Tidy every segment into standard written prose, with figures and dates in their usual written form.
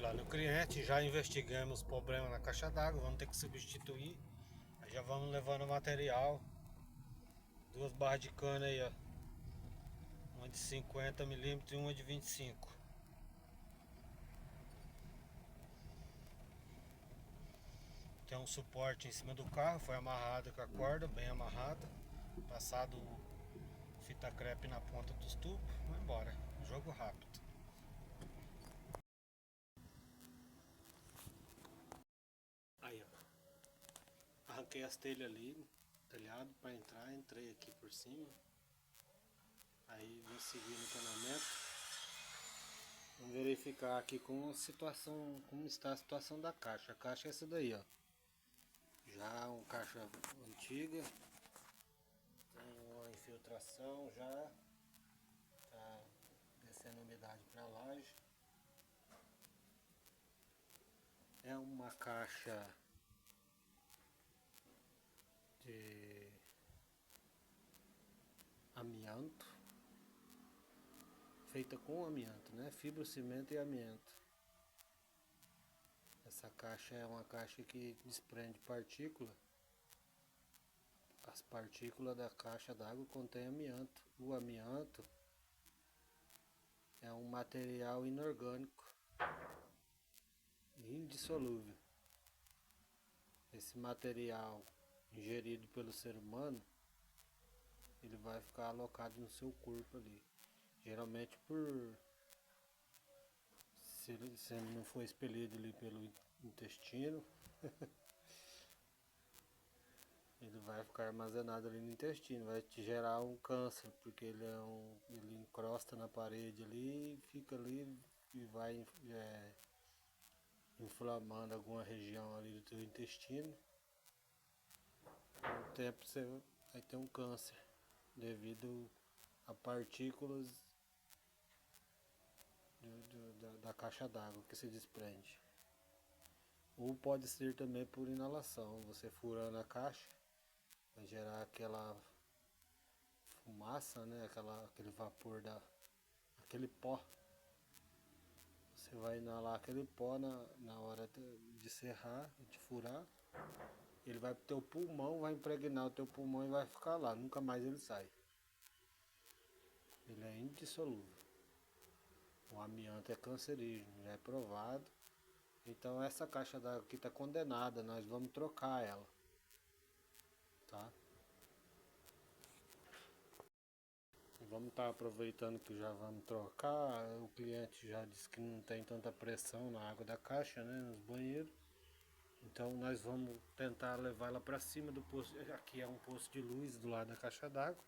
lá no cliente, já investigamos o problema na caixa d'água, vamos ter que substituir. Aí já vamos levando o material. Duas barras de cana aí, ó. Uma de 50 milímetros e uma de 25. Tem um suporte em cima do carro, foi amarrado com a corda, bem amarrada. Passado fita crepe na ponta dos tubos, vai embora. Jogo rápido. Aí, ó. Arranquei as telhas ali, telhado para entrar, entrei aqui por cima. Aí vim seguir no encanamento. Vamos verificar aqui como está a situação da caixa. A caixa é essa daí, ó. Já uma caixa antiga, tem uma infiltração já, tá descendo umidade para a laje. É uma caixa de amianto, feita com amianto, né? Fibrocimento e amianto. Essa caixa é uma caixa que desprende partícula. As partículas da caixa d'água contêm amianto. O amianto é um material inorgânico, indissolúvel. Esse material ingerido pelo ser humano, ele vai ficar alocado no seu corpo ali. Geralmente se ele não for expelido ali pelo intestino, ele vai ficar armazenado ali no intestino, vai te gerar um câncer, porque ele encrosta na parede ali, fica ali e vai inflamando alguma região ali do teu intestino. Com o tempo você vai ter um câncer devido a partículas da caixa d'água que se desprende. Ou pode ser também por inalação, você furando a caixa, vai gerar aquela fumaça, né? Aquele vapor aquele pó. Você vai inalar aquele pó na hora de serrar, de furar. Ele vai pro teu pulmão, vai impregnar o teu pulmão e vai ficar lá, nunca mais ele sai. Ele é indissolúvel. O amianto é cancerígeno, já é provado. Então essa caixa d'água aqui está condenada, nós vamos trocar ela, tá? Vamos estar aproveitando que já vamos trocar. O cliente já disse que não tem tanta pressão na água da caixa, né, nos banheiros. Então nós vamos tentar levar ela para cima do posto. Aqui é um posto de luz do lado da caixa d'água.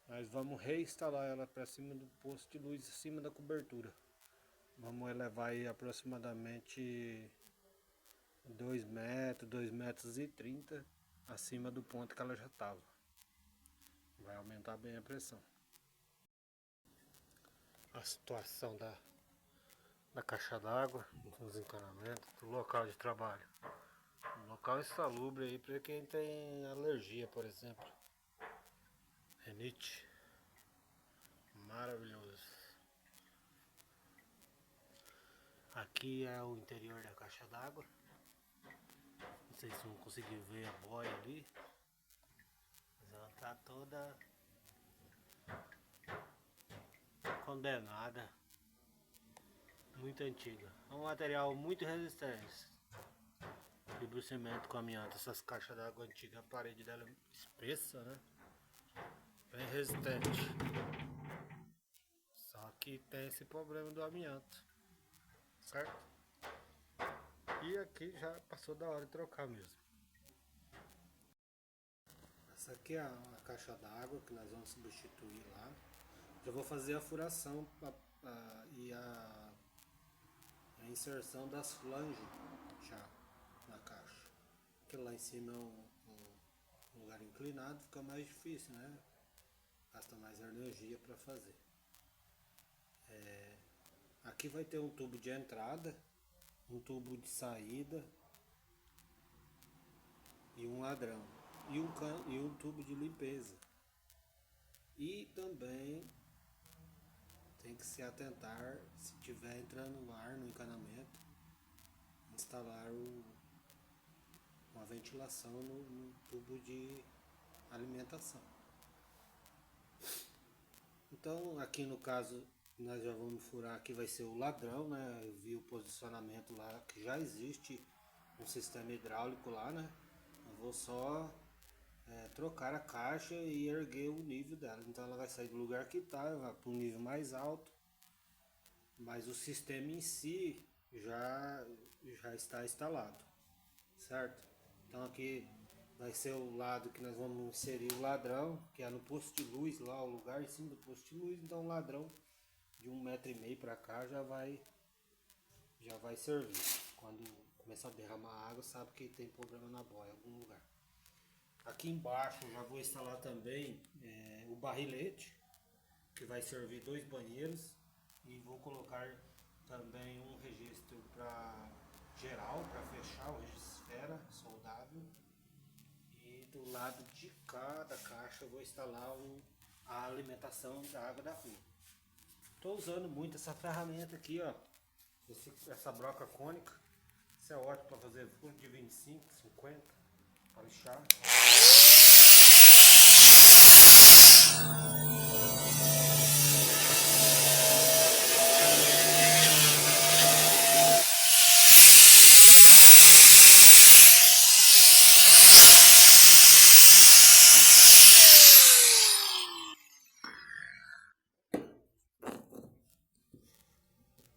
Nós vamos reinstalar ela para cima do posto de luz, acima da cobertura. Vamos elevar aí aproximadamente 2 metros, 2 metros e 30 acima do ponto que ela já estava. Vai aumentar bem a pressão. A situação da caixa d'água, dos encanamentos, do local de trabalho. Um local insalubre aí para quem tem alergia, por exemplo. Renite. Maravilhoso. Aqui é o interior da caixa d'água. Não sei se vão conseguir ver a boia ali. Mas ela tá toda condenada. Muito antiga. É um material muito resistente. Fibrocimento com amianto. Essas caixas d'água antigas, a parede dela é espessa, né? Bem resistente. Só que tem esse problema do amianto, certo? E aqui já passou da hora de trocar mesmo. Essa aqui é a caixa d'água que nós vamos substituir lá. Já vou fazer a furação e a inserção das flanges já na caixa. Porque lá em cima é um lugar inclinado, fica mais difícil, né? Gasta mais energia para fazer. Aqui vai ter um tubo de entrada, um tubo de saída e um ladrão e um tubo de limpeza. E também tem que se atentar, se tiver entrando ar no encanamento, instalar uma ventilação no tubo de alimentação. Então aqui no caso nós já vamos furar, aqui vai ser o ladrão, né? Eu vi o posicionamento lá que já existe um sistema hidráulico lá, né? Eu vou só trocar a caixa e erguer o nível dela. Então ela vai sair do lugar que está, vai para um nível mais alto, mas o sistema em si já está instalado, certo? Então aqui vai ser o lado que nós vamos inserir o ladrão, que é no posto de luz lá, o lugar em cima do posto de luz. Então o ladrão de 1,5 m para cá já vai servir. Quando começar a derramar água, sabe que tem problema na boia em algum lugar. Aqui embaixo eu já vou instalar também o barrilete, que vai servir 2 banheiros, e vou colocar também um registro para geral, para fechar o registro esfera soldável. E do lado de cá da caixa eu vou instalar a alimentação da água da rua. Estou usando muito essa ferramenta aqui, ó, essa broca cônica. Isso é ótimo para fazer furo de 25, 50, para lixar.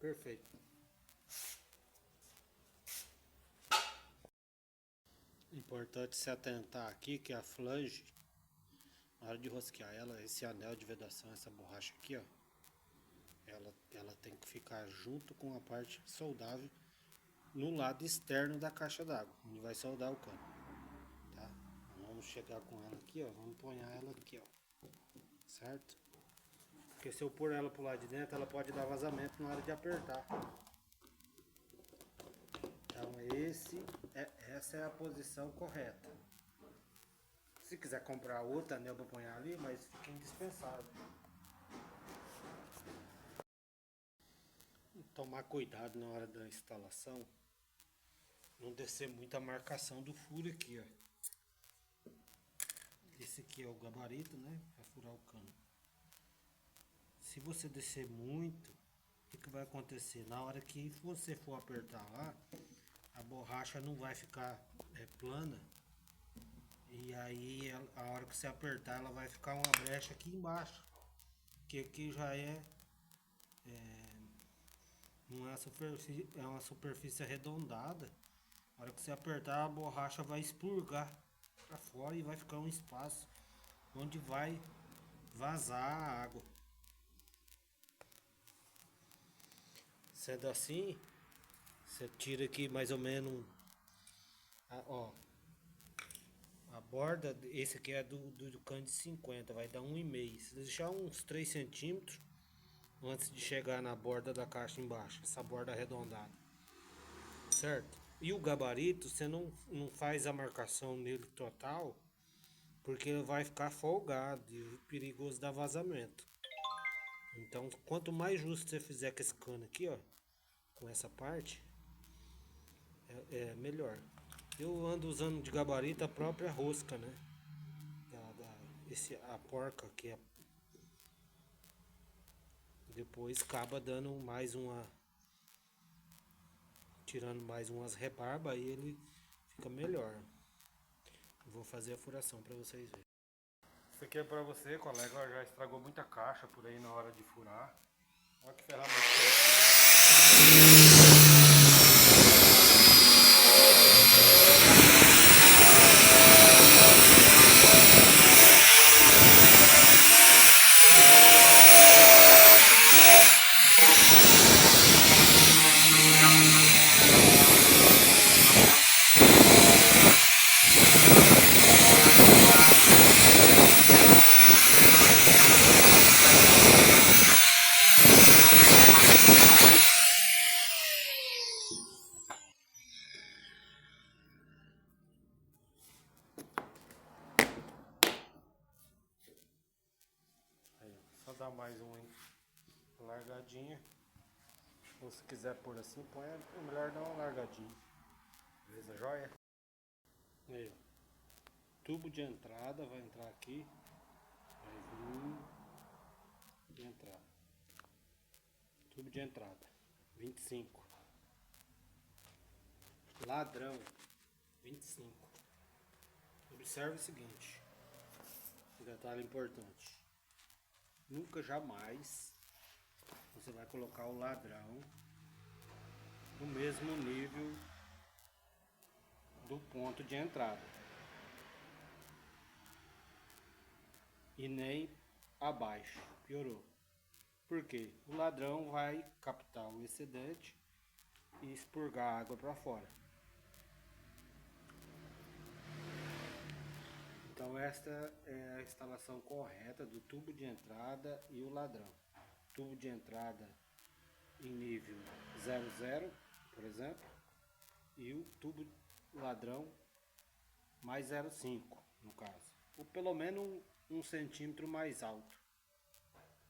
Perfeito. Importante se atentar aqui que a flange, na hora de rosquear ela, esse anel de vedação, essa borracha aqui, ó, ela tem que ficar junto com a parte soldável no lado externo da caixa d'água, onde vai soldar o cano, tá? Vamos chegar com ela aqui, ó, vamos pôr ela aqui, ó, certo? Porque se eu pôr ela pro lado de dentro, ela pode dar vazamento na hora de apertar. Então essa é a posição correta. Se quiser comprar outra anel para pôr ali, mas fica indispensável. Tomar cuidado na hora da instalação, não descer muito a marcação do furo aqui, ó. Esse aqui é o gabarito, né, para furar o cano. Se você descer muito, o que vai acontecer? Na hora que você for apertar lá, a borracha não vai ficar plana, e aí a hora que você apertar ela vai ficar uma brecha aqui embaixo, que aqui já não é uma superfície arredondada. A hora que você apertar, a borracha vai expurgar para fora e vai ficar um espaço onde vai vazar a água. Sendo assim, você tira aqui mais ou menos a borda. Esse aqui é do cano de 50, vai dar 1,5. Se deixar uns 3 centímetros antes de chegar na borda da caixa embaixo, essa borda arredondada, certo? E o gabarito, você não faz a marcação nele total, porque ele vai ficar folgado e perigoso dar vazamento. Então, quanto mais justo você fizer com esse cano aqui, ó, com essa parte, é melhor. Eu ando usando de gabarito a própria rosca, né? A porca que depois acaba dando mais tirando mais umas rebarbas, aí ele fica melhor. Vou fazer a furação para vocês verem. Isso aqui é para você, colega, já estragou muita caixa por aí na hora de furar. Olha que ferramenta Ou se quiser pôr assim, põe, é melhor dar uma largadinha. Beleza, joia? Aí, ó. Tubo de entrada vai entrar aqui. Vai vir e entrar. Tubo de entrada. 25. Ladrão. 25. Observe o seguinte. Um detalhe importante. Nunca jamais você vai colocar o ladrão no mesmo nível do ponto de entrada. E nem abaixo. Piorou. Por quê? O ladrão vai captar o excedente e expurgar a água para fora. Então esta é a instalação correta do tubo de entrada e o ladrão. Tubo de entrada em nível 00, por exemplo, e o tubo ladrão mais 0,5 no caso, ou pelo menos um centímetro mais alto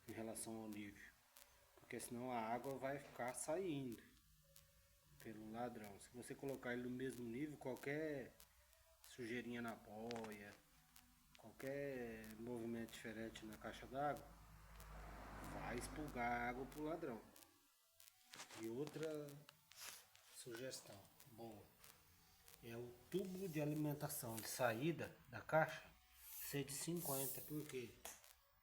em relação ao nível, porque senão a água vai ficar saindo pelo ladrão. Se você colocar ele no mesmo nível, qualquer sujeirinha na boia, qualquer movimento diferente na caixa d'água vai expurgar a água pro ladrão. E outra sugestão boa é o tubo de alimentação de saída da caixa ser de 50. Por quê?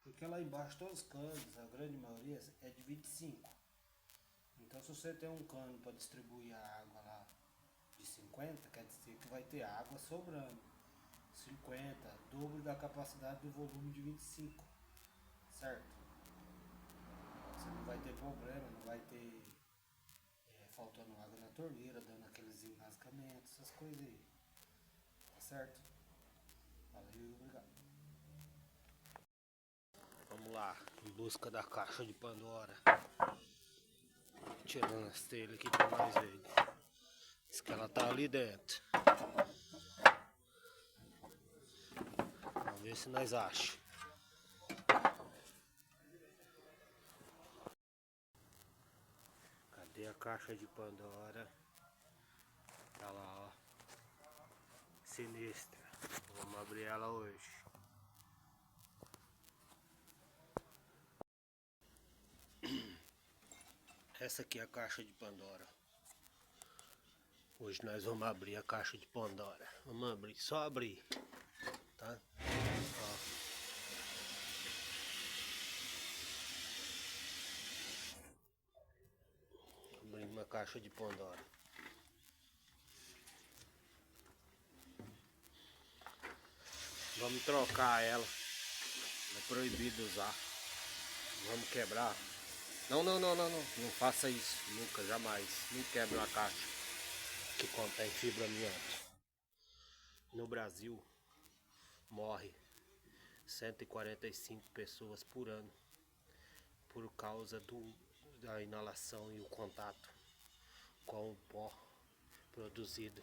Porque lá embaixo todos os canos, a grande maioria é de 25. Então se você tem um cano para distribuir a água lá de 50, quer dizer que vai ter água sobrando. 50, dobro da capacidade do volume de 25, certo? Você não vai ter problema, não vai ter faltando água na torneira, dando aqueles engasgamentos, essas coisas aí, tá certo? Valeu, obrigado. Vamos lá, em busca da caixa de Pandora. Tirando as telhas aqui pra nós ver. Diz que ela tá ali dentro. Vamos ver se nós achamos. Cadê a caixa de Pandora? Tá lá, ó. Sinistra. Vamos abrir ela hoje. Essa aqui é a caixa de Pandora. Hoje nós vamos abrir a caixa de Pandora. Vamos abrir, só abrir, tá? Ó. Abrir uma caixa de Pandora. Vamos trocar ela. É proibido usar. Vamos quebrar. Não, não, não, não, não. Não faça isso. Nunca, jamais. Não quebre uma caixa que contém fibra amianto. No Brasil, morre 145 pessoas por ano por causa da inalação e o contato com o pó produzido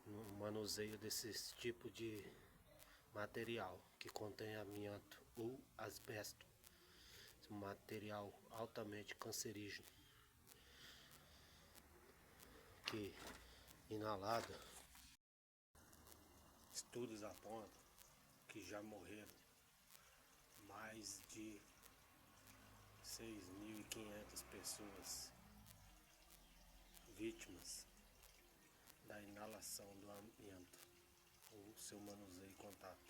no manuseio desse tipo de material que contém amianto ou asbesto, um material altamente cancerígeno que, inalado, estudos apontam que já morreram mais de 6.500 pessoas vítimas da inalação do amianto ou seu manuseio e contato.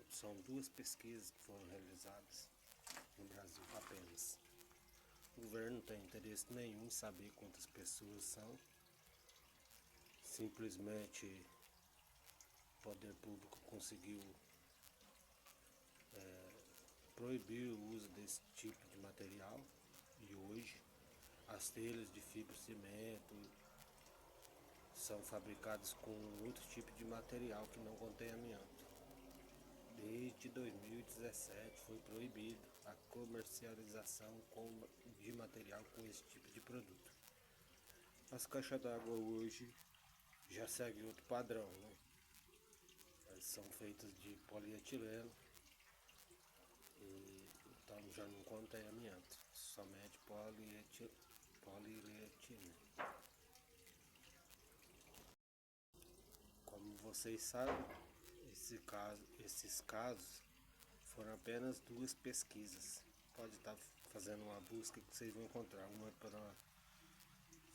São duas pesquisas que foram realizadas no Brasil apenas. O governo não tem interesse nenhum em saber quantas pessoas são. Simplesmente o poder público conseguiu proibir o uso desse tipo de material e hoje as telhas de fibrocimento são fabricadas com outro tipo de material que não contém amianto. Desde 2017 foi proibido a comercialização de material com esse tipo de produto. As caixas d'água hoje já seguem outro padrão, né? Elas são feitas de polietileno Então já não contém amianto, somente polietileno. Como vocês sabem, esses casos foram apenas duas pesquisas. Pode estar fazendo uma busca que vocês vão encontrar. Uma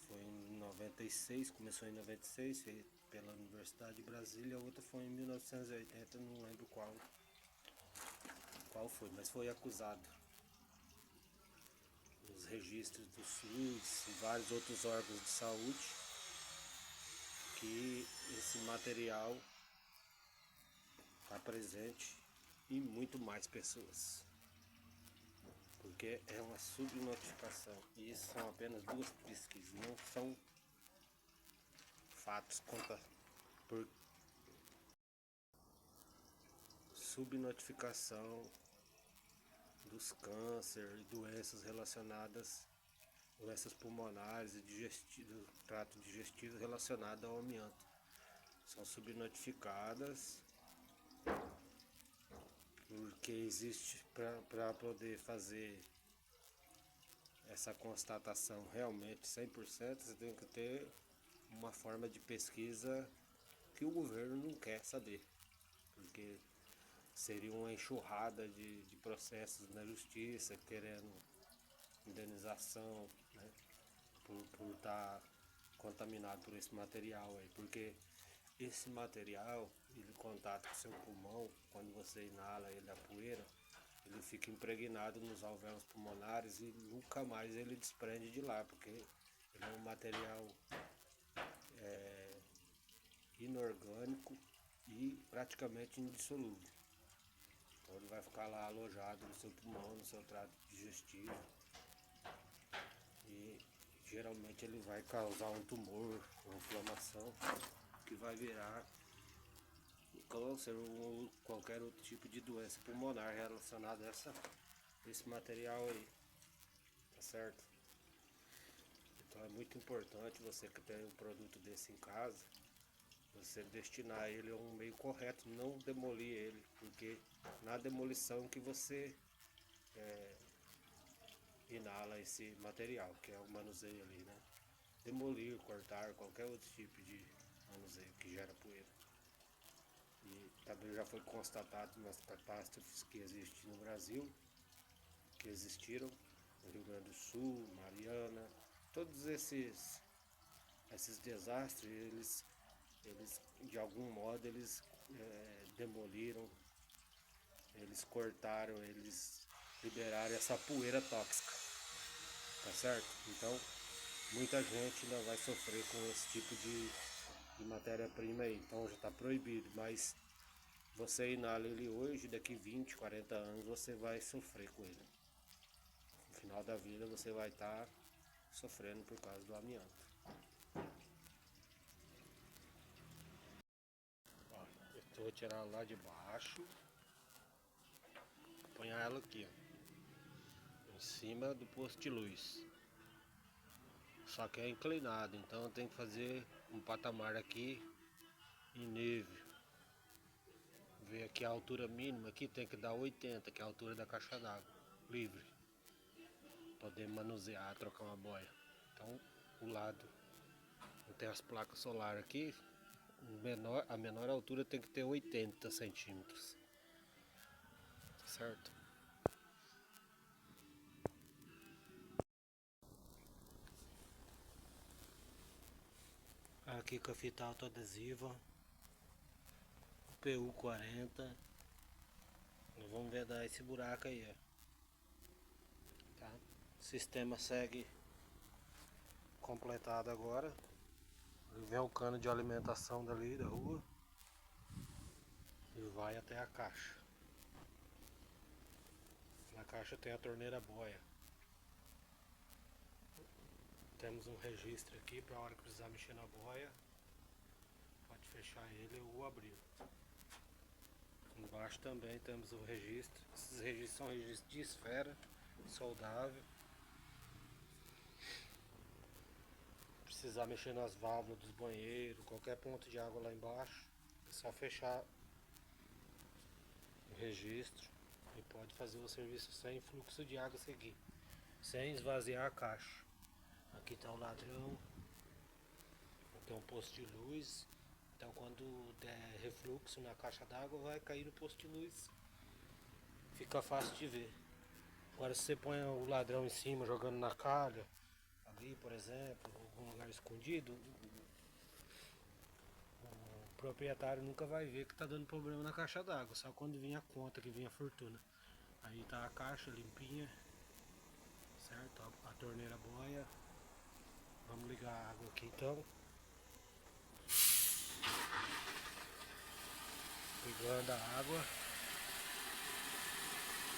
foi em 96, começou em 96, feita pela Universidade de Brasília, a outra foi em 1980, não lembro qual foi, mas foi acusado nos registros do SUS e vários outros órgãos de saúde que esse material está presente em muito mais pessoas, porque é uma subnotificação e isso são apenas duas pesquisas, não são fatos por subnotificação dos cânceres e doenças relacionadas, doenças pulmonares e do trato digestivo relacionado ao amianto. São subnotificadas porque existe, para poder fazer essa constatação realmente 100%, você tem que ter uma forma de pesquisa que o governo não quer saber, porque seria uma enxurrada de processos na justiça querendo indenização, né, por estar contaminado por esse material aí, porque esse material, ele contata com seu pulmão, quando você inala ele, a poeira, ele fica impregnado nos alvéolos pulmonares e nunca mais ele desprende de lá, porque ele é um material inorgânico e praticamente indissolúvel. Então ele vai ficar lá alojado no seu pulmão, no seu trato digestivo e geralmente ele vai causar um tumor, uma inflamação que vai virar câncer ou qualquer outro tipo de doença pulmonar relacionada a esse material aí, tá certo? Então é muito importante você que tem um produto desse em casa, você destinar ele a um meio correto, não demolir ele, porque na demolição que você inala esse material, que é o manuseio ali, né? Demolir, cortar, qualquer outro tipo de manuseio que gera poeira. E também já foi constatado nas catástrofes que existem no Brasil, que existiram no Rio Grande do Sul, Mariana, todos esses desastres, eles de algum modo eles demoliram, eles cortaram, eles liberaram essa poeira tóxica, tá certo? Então muita gente ainda vai sofrer com esse tipo de matéria-prima aí, então já está proibido, mas você inala ele hoje, daqui 20, 40 anos você vai sofrer com ele. No final da vida você vai estar sofrendo por causa do amianto. Ó, eu vou tirar ela lá de baixo, apanhar ela aqui, ó, em cima do posto de luz. Só que é inclinado, então eu tenho que fazer um patamar aqui em nível. Ver aqui a altura mínima, aqui tem que dar 80, que é a altura da caixa d'água, livre. Poder manusear, trocar uma boia. Então o lado, tem as placas solares aqui, a menor altura tem que ter 80 centímetros. Certo? Aqui com a fita autoadesiva PU40. Nós vamos vedar esse buraco aí, ó. Tá? O sistema segue completado agora. Vem o cano de alimentação dali da rua e vai até a caixa. Na caixa tem a torneira boia. Temos um registro aqui para a hora que precisar mexer na boia, pode fechar ele ou abrir. Embaixo também temos o registro. Esses registros são registros de esfera, soldável. Precisar mexer nas válvulas dos banheiros, qualquer ponto de água lá embaixo, é só fechar o registro E pode fazer o serviço sem fluxo de água seguir, sem esvaziar a caixa. Aqui está o ladrão, tem um posto de luz, então quando der refluxo na caixa d'água vai cair no posto de luz, fica fácil de ver. Agora se você põe o ladrão em cima jogando na calha, ali por exemplo, algum lugar escondido, o proprietário nunca vai ver que está dando problema na caixa d'água, só quando vinha a conta, que vinha a fortuna. Aí tá a caixa limpinha, certo? A torneira boia. Vamos ligar a água aqui então. Ligando a água.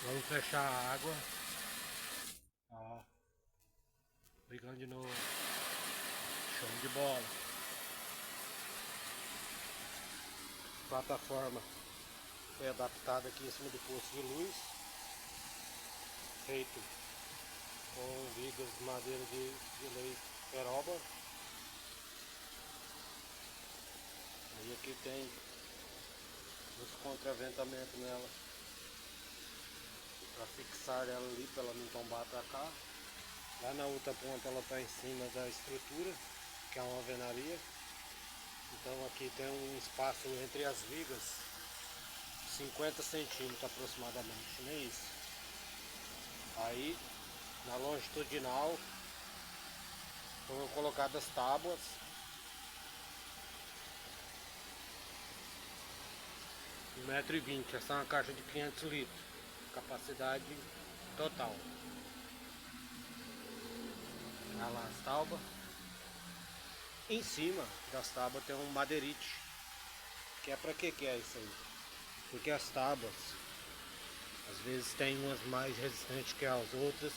Vamos fechar a água. Ó. Ligando de novo. Show de bola. A plataforma foi adaptada aqui em cima do posto de luz. Feito com vigas de madeira de lei peroba. Aí aqui tem os contraventamentos nela para fixar ela ali, para ela não tombar para cá. Lá na outra ponta ela está em cima da estrutura, que é uma alvenaria. Então aqui tem um espaço entre as vigas, 50 centímetros aproximadamente, nem isso. Aí na longitudinal foram colocadas tábuas. 1,20 m, essa é uma caixa de 500 litros, capacidade total. Olha lá as tábuas. Em cima das tábuas tem um madeirite, que é pra que é isso aí? Porque as tábuas, às vezes tem umas mais resistentes que as outras,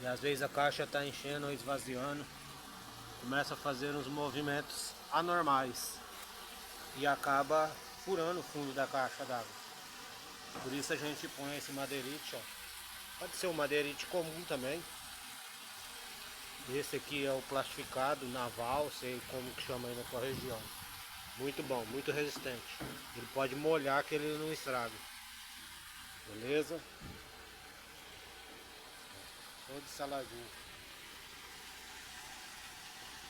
e às vezes a caixa está enchendo ou esvaziando, começa a fazer uns movimentos anormais e acaba furando o fundo da caixa d'água. Por isso a gente põe esse madeirite, ó. Pode ser um madeirite comum também. Esse aqui é o plastificado naval, sei como que chama aí na sua região. Muito bom, muito resistente. Ele pode molhar que ele não estraga. Beleza? Todo saladinho.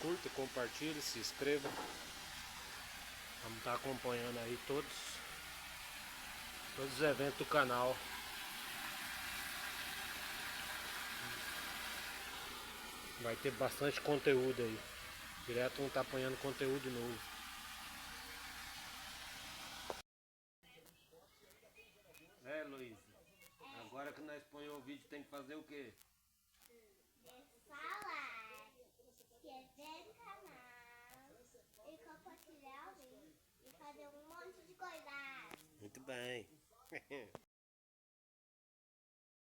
Curta, compartilhe, se inscreva. Vamos estar acompanhando aí todos os eventos do canal. Vai ter bastante conteúdo aí. Direto vamos estar apanhando conteúdo novo. É, Luiz. Agora que nós põe o vídeo tem que fazer o quê? Deixar like, inscrever no canal e compartilhar o vídeo e fazer um monte de coisas. Muito bem.